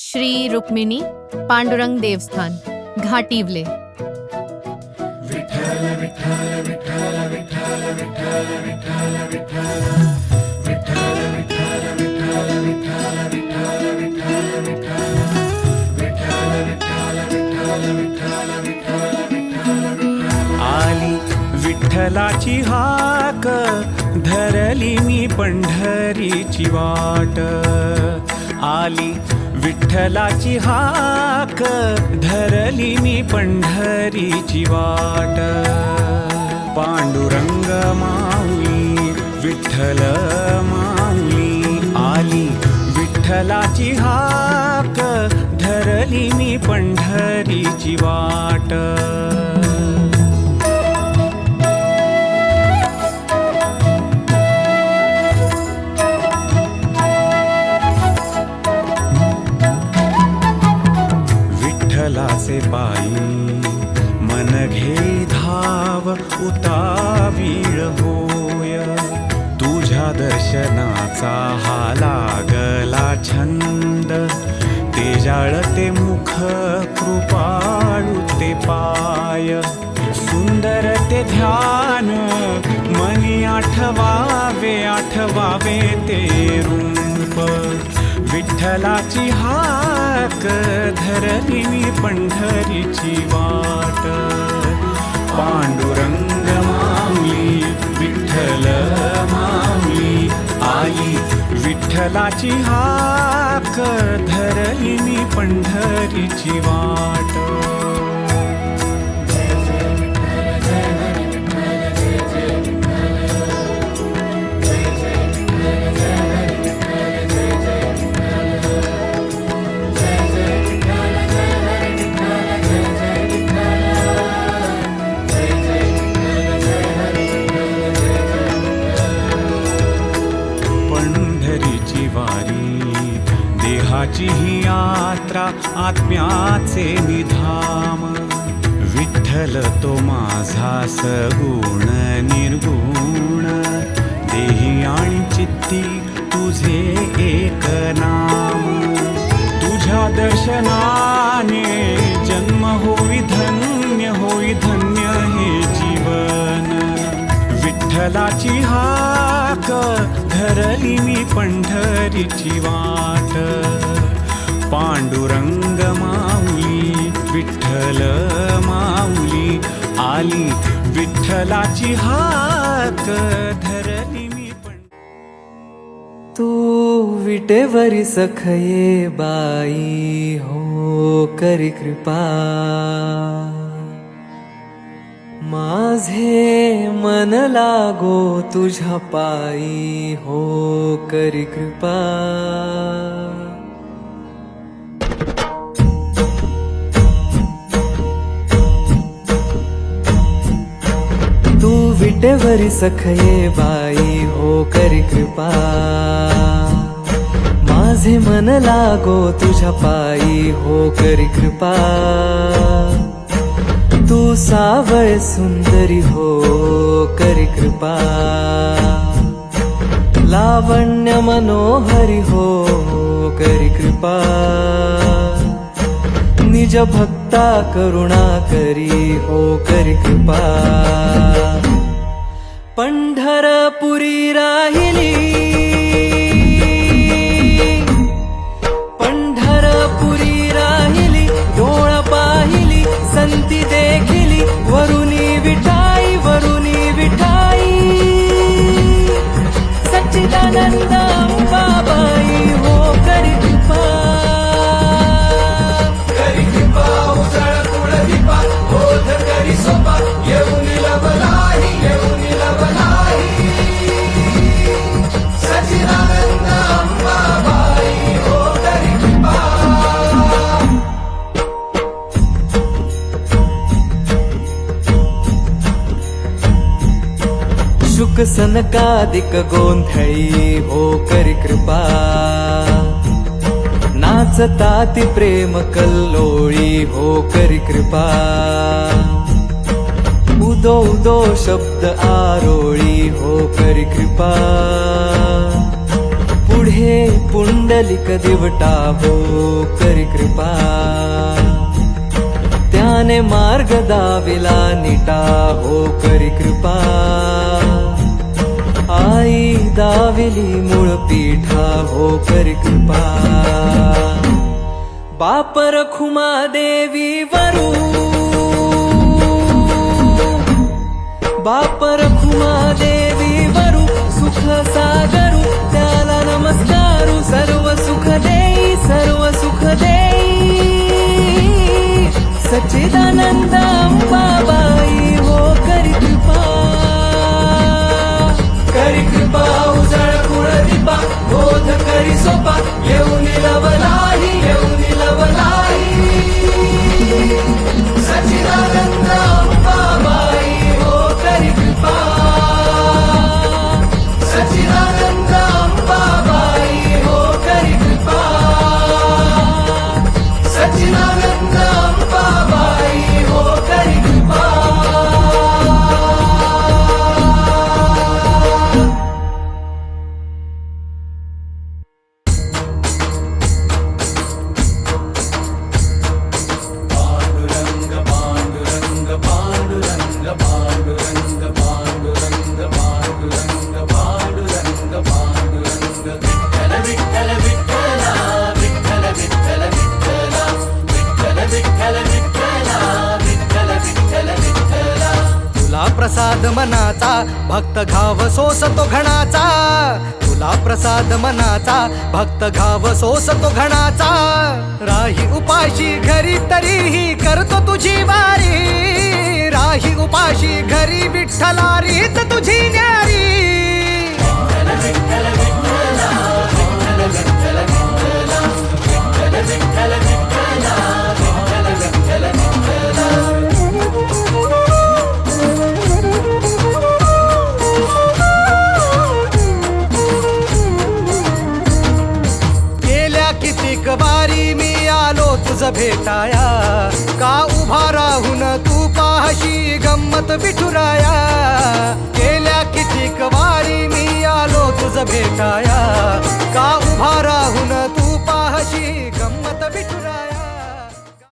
श्री रुक्मिणी पांडुरंग देवस्थान घाटिवले। आली विठ्ठलाची हाक, धरली मी पंढरीची वाट। आली विठ्ठलाची हाक, धरली मी पंढरीची वाट। पांडुरंग माऊली विठ्ठल माऊली, आली विठ्ठलाची हाक, धरली मी पंढरीची वाट। विठ्ठलाचे पायी मन घे धाव, उतावीळ होय। तुझ्या दर्शनाचा हा लागला छंद, ते जाळते मुख कृपाळू ते पाय। सुंदर ते ध्यान मनी आठवावे, आठवावे ते रूप। विठ्ठलाची हाक, धरली मी पंढरीची वाट। पांडुरंग माऊली विठ्ठल माऊली, आई विठ्ठलाची हाक, धरली मी पंढरीची वाट। देहाची ही यात्रा आत्म्याचे निधाम। विठ्ठल तो माझा सगुण निर्गुण, देही आणि चित्ती तुझे एक नाम। तुझ्या दर्शनाने जन्म होई धन्य, होई धन्य हे जीवन। विठ्ठलाची हाक, धरली मी पंढरीची वाट। पांडुरंग माऊली विठ्ठल माऊली, आली विठ्ठलाची हाक, धरली मी तू विटेवरी सखये बाई, हो करी कृपा। माझे मन लागो तुझ्या पायी, हो करी कृपा। तू विटेवरी सखये बाई, हो करी कृपा। माझे मन लागो तुझ्या पायी, हो करी कृपा। तू सावळ सुंदरी, हो करी कृपा। लावण्य मनोहरी, हो करी कृपा। निज भक्ता करुणा करी, हो करी कृपा। पंढरपुरी राहिली, पंढरपुरी राहिली, डोळ पाहिली संती देखिली, वरुणी विठाई, वरुणी विठाई। सच्चिदानंद अंबाबाई, हो करी कृपा। करी कृपा उजळ कुळदीपा, बोध करी सोपा, येऊन लवलाही, येऊन लवलाही। सच्चिदानंद अंबाबाई, हो करी कृपा। शुक सनकादिक गोंधळी, हो करी कृपा। नाचताती प्रेम कल्लोळी, हो करी कृपा। उदो उदो शब्द आरोळी, हो करी कृपा। पुढे पुंडलिक दिवटा हो करी कृपा, त्याने मार्ग दाविला निटा हो करी कृपा. आई दाविली मूळ पीठा हो करी कृपा. बाप रखुमा देवी वरू, बाप रखुमा देवी वरू सुख सागरू, त्याला नमस्कारू. सर्व सुख देई, सर्व सुख देई. सच्चिदानंद अंबाबाई हो करी कृपा, करी कृपा. उजळ कुळ दीपा बोध करी सोपा, येऊन लवलाही, येऊन लवलाही. सच्चिदानंद अंबाबाई हो करी कृपा, सच्चिदानंद अंबाबाई हो करी कृपा, सच्चिदानंद अंबाबाई हो करी कृपा. प्रसाद मनाचा भक्त घाव सोसतो घणाचा, तुला प्रसाद मनाचा भक्त घाव सोसतो घणाचा. राही उपाशी घरी तरीही करतो तुझी वारी, राही उपाशी घरी विठ्ठला रीत तुझी न्यारी. वारी मी आलो तुझ भेटाया, का उभा राहून तू पाहशी गंमत विठुराया. गेल्या कितीक